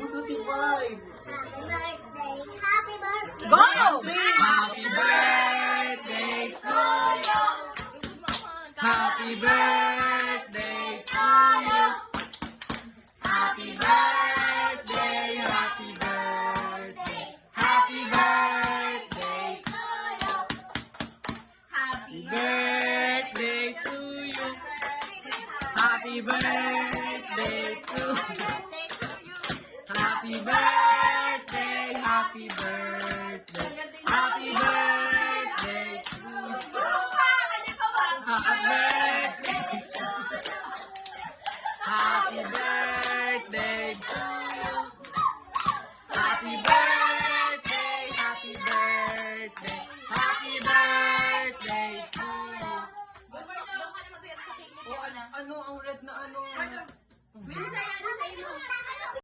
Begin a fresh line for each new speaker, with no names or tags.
gusto si Vibe.
Happy birthday!
Go!
Happy birthday to you. Happy birthday to you. Happy birthday, happy birthday. Happy birthday to you. Happy birthday to you. Happy birthday to you. Happy birthday, happy birthday. Happy birthday.